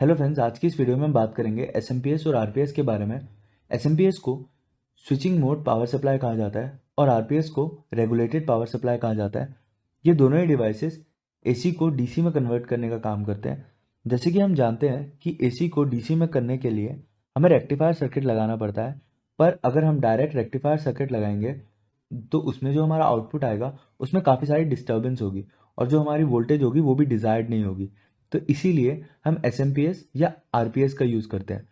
Hello friends, आज की इस वीडियो में हम बात करेंगे एसएमपीएस और आरपीएस के बारे में। एसएमपीएस को स्विचिंग मोड पावर सप्लाई कहा जाता है और आरपीएस को रेगुलेटेड पावर सप्लाई कहा जाता है। ये दोनों ही डिवाइसेस एसी को डीसी में कन्वर्ट करने का काम करते हैं। जैसे कि हम जानते हैं कि एसी को डीसी में करने के लिए हमें रेक्टिफायर सर्किट लगाना पड़ता है, पर अगर हम डायरेक्ट रेक्टिफायर सर्किट लगाएंगे तो उसमें जो हमारा आउटपुट आएगा उसमें काफ़ी सारी डिस्टर्बेंस होगी और जो हमारी वोल्टेज होगी वो भी डिजायर्ड नहीं होगी। तो इसीलिए हम एसएमपीएस या आरपीएस का यूज़ करते हैं।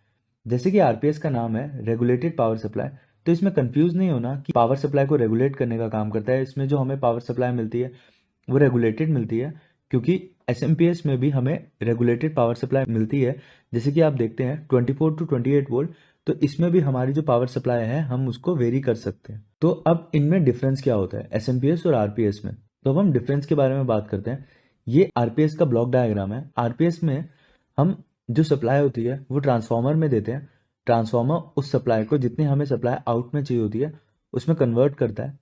जैसे कि आरपीएस का नाम है रेगुलेटेड पावर सप्लाई, तो इसमें कंफ्यूज नहीं होना कि पावर सप्लाई को रेगुलेट करने का काम करता है। इसमें जो हमें पावर सप्लाई मिलती है वो रेगुलेटेड मिलती है, क्योंकि एसएमपीएस में भी हमें रेगुलेटेड पावर सप्लाई मिलती है। जैसे कि आप देखते हैं 24 टू 28 वोल्ट, तो इसमें भी हमारी जो पावर सप्लाई है हम उसको वेरी कर सकते हैं। तो अब इनमें डिफरेंस क्या होता है एसएमपीएस और आरपीएस में, तो अब हम डिफरेंस के बारे में बात करते हैं। ये आरपीएस का ब्लॉक डायग्राम है। आरपीएस में हम जो सप्लाई होती है वो ट्रांसफार्मर में देते हैं। ट्रांसफार्मर उस सप्लाई को जितनी हमें सप्लाई आउट में चाहिए होती है उसमें कन्वर्ट करता है।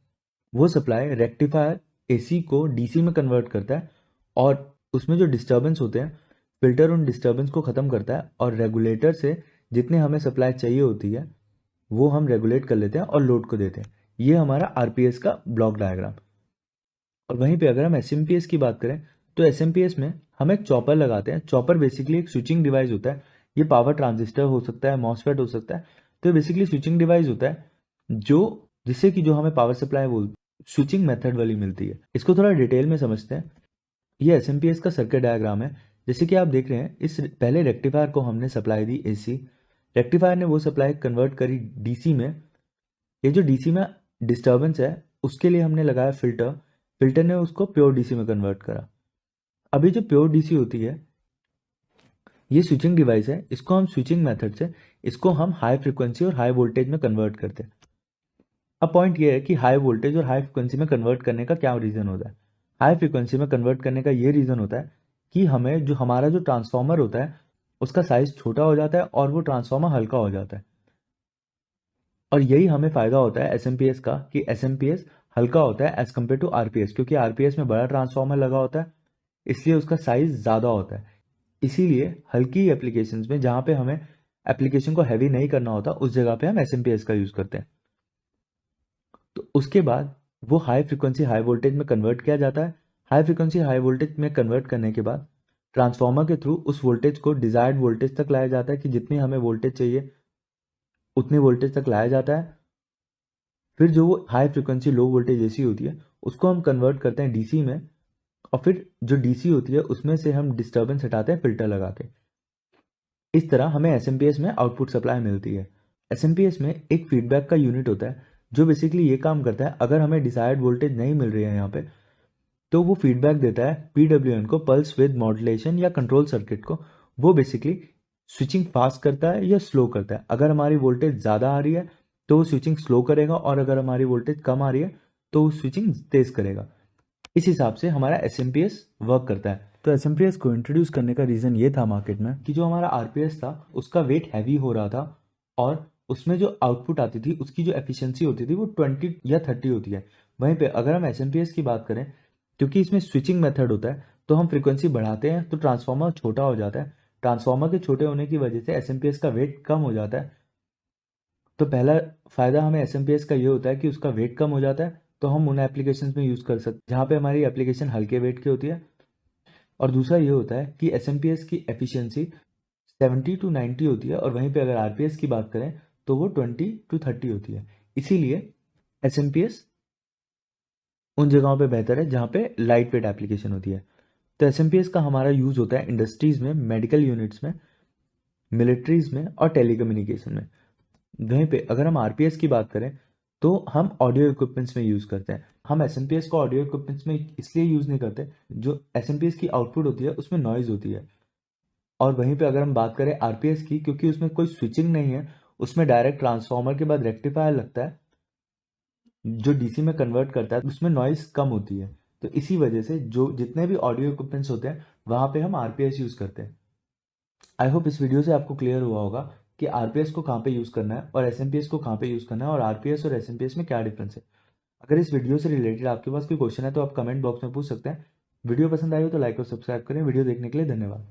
वो सप्लाई रेक्टिफायर एसी को डीसी में कन्वर्ट करता है और उसमें जो डिस्टर्बेंस होते हैं फिल्टर उन डिस्टर्बेंस को ख़त्म करता है और रेगुलेटर से जितने हमें सप्लाई चाहिए होती है वो हम रेगुलेट कर लेते हैं और लोड को देते हैं। ये हमारा आरपीएस का ब्लॉक डायग्राम। और वहीं पे अगर हम एसएमपीएस की बात करें तो एसएमपीएस में हम एक चॉपर लगाते हैं। चॉपर बेसिकली एक स्विचिंग डिवाइस होता है। ये पावर ट्रांजिस्टर हो सकता है, मॉसफेट हो सकता है। तो बेसिकली स्विचिंग डिवाइस होता है जो जिससे कि जो हमें पावर सप्लाई वो स्विचिंग मेथड वाली मिलती है। इसको थोड़ा डिटेल में समझते हैं। ये एसएमपीएस का सर्किट डायग्राम है। जैसे कि आप देख रहे हैं, इस पहले रेक्टिफायर को हमने सप्लाई दी एसी, रेक्टिफायर ने वो सप्लाई कन्वर्ट करी डीसी में। ये जो डीसी में डिस्टर्बेंस है उसके लिए हमने लगाया फिल्टर, फिल्टर ने उसको प्योर डीसी में कन्वर्ट करा। अभी जो प्योर डीसी होती है ये स्विचिंग डिवाइस है। इसको हम स्विचिंग मेथड से इसको हम हाई फ्रीक्वेंसी और हाई वोल्टेज में कन्वर्ट करते हैं। अब पॉइंट ये है कि हाई वोल्टेज और हाई फ्रीक्वेंसी में कन्वर्ट करने का क्या रीज़न होता है। हाई फ्रीक्वेंसी में कन्वर्ट करने का ये रीज़न होता है कि हमें जो हमारा जो ट्रांसफार्मर होता है उसका साइज छोटा हो जाता है और वो ट्रांसफार्मर हल्का हो जाता है। और यही हमें फ़ायदा होता है एसएमपीएस का कि एसएमपीएस हल्का होता है एज कम्पेयर टू आरपीएस, क्योंकि आरपीएस में बड़ा ट्रांसफार्मर लगा होता है इसलिए उसका साइज ज़्यादा होता है। इसीलिए हल्की एप्लीकेशंस में जहाँ पे हमें एप्लीकेशन को हैवी नहीं करना होता उस जगह पे हम एसएमपीएस का यूज़ करते हैं। तो उसके बाद वो हाई फ्रिक्वेंसी हाई वोल्टेज में कन्वर्ट किया जाता है। हाई फ्रिक्वेंसी हाई वोल्टेज में कन्वर्ट करने के बाद ट्रांसफार्मर के थ्रू उस वोल्टेज को डिजायर्ड वोल्टेज तक लाया जाता है कि जितनी हमें वोल्टेज चाहिए उतनी वोल्टेज तक लाया जाता है। फिर जो वो high frequency low voltage AC होती है उसको हम कन्वर्ट करते हैं डीसी में, और फिर जो डीसी होती है उसमें से हम डिस्टर्बेंस हटाते हैं फिल्टर लगा के। इस तरह हमें एसएमपीएस में आउटपुट सप्लाई मिलती है। एसएमपीएस में एक फीडबैक का यूनिट होता है जो बेसिकली ये काम करता है, अगर हमें डिजायर्ड वोल्टेज नहीं मिल रही है यहाँ पे तो वो फीडबैक देता है पीडब्ल्यूएन को, पल्स विद मॉड्यूलेशन या कंट्रोल सर्किट को। वो बेसिकली स्विचिंग फास्ट करता है या स्लो करता है। अगर हमारी वोल्टेज ज़्यादा आ रही है तो वो स्विचिंग स्लो करेगा और अगर हमारी वोल्टेज कम आ रही है तो वो स्विचिंग तेज करेगा। इस हिसाब से हमारा एसएमपीएस वर्क करता है। तो एसएमपीएस को इंट्रोड्यूस करने का रीज़न ये था मार्केट में कि जो हमारा आरपीएस था उसका वेट हैवी हो रहा था और उसमें जो आउटपुट आती थी उसकी जो एफिशिएंसी होती थी वो 20 या 30 होती है। वहीं पे अगर हम एसएमपीएस की बात करें, क्योंकि इसमें स्विचिंग मेथड होता है तो हम फ्रीक्वेंसी बढ़ाते हैं तो ट्रांसफार्मर छोटा हो जाता है। ट्रांसफार्मर के छोटे होने की वजह से एसएमपीएस का वेट कम हो जाता है। तो पहला फ़ायदा हमें एसएमपीएस का ये होता है कि उसका वेट कम हो जाता है, तो हम उन एप्लीकेशंस में यूज़ कर सकते हैं जहाँ पे हमारी एप्लीकेशन हल्के वेट की होती है। और दूसरा ये होता है कि एसएमपीएस की एफिशिएंसी 70 टू 90 होती है और वहीं पे अगर आरपीएस की बात करें तो वो 20 टू 30 होती है। इसीलिए एसएमपीएस उन जगहों पे बेहतर है जहाँ पे लाइट वेट एप्लीकेशन होती है। तो एसएमपीएस का हमारा यूज़ होता है इंडस्ट्रीज़ में, मेडिकल यूनिट्स में, मिलिट्रीज़ में और टेलीकम्युनिकेशन में। वहीं पे अगर हम आरपीएस की बात करें तो हम ऑडियो इक्विपमेंट्स में यूज़ करते हैं। हम एसएमपीएस को ऑडियो इक्विपमेंट्स में इसलिए यूज़ नहीं करते, जो एसएमपीएस की आउटपुट होती है उसमें नॉइज़ होती है। और वहीं पे अगर हम बात करें आरपीएस की, क्योंकि उसमें कोई स्विचिंग नहीं है, उसमें डायरेक्ट ट्रांसफार्मर के बाद रेक्टिफायर लगता है जो डीसी में कन्वर्ट करता है, उसमें नॉइज़ कम होती है। तो इसी वजह से जो जितने भी ऑडियो इक्विपमेंट्स होते हैं वहाँ पे हम आरपीएस यूज़ करते हैं। आई होप इस वीडियो से आपको क्लियर हुआ होगा कि आरपीएस को कहाँ पे यूज़ करना है और एसएमपीएस को कहाँ पे यूज़ करना है और आरपीएस और एसएमपीएस में क्या डिफरेंस है। अगर इस वीडियो से रिलेटेड आपके पास कोई क्वेश्चन है तो आप कमेंट बॉक्स में पूछ सकते हैं। वीडियो पसंद आई हो तो लाइक और सब्सक्राइब करें। वीडियो देखने के लिए धन्यवाद।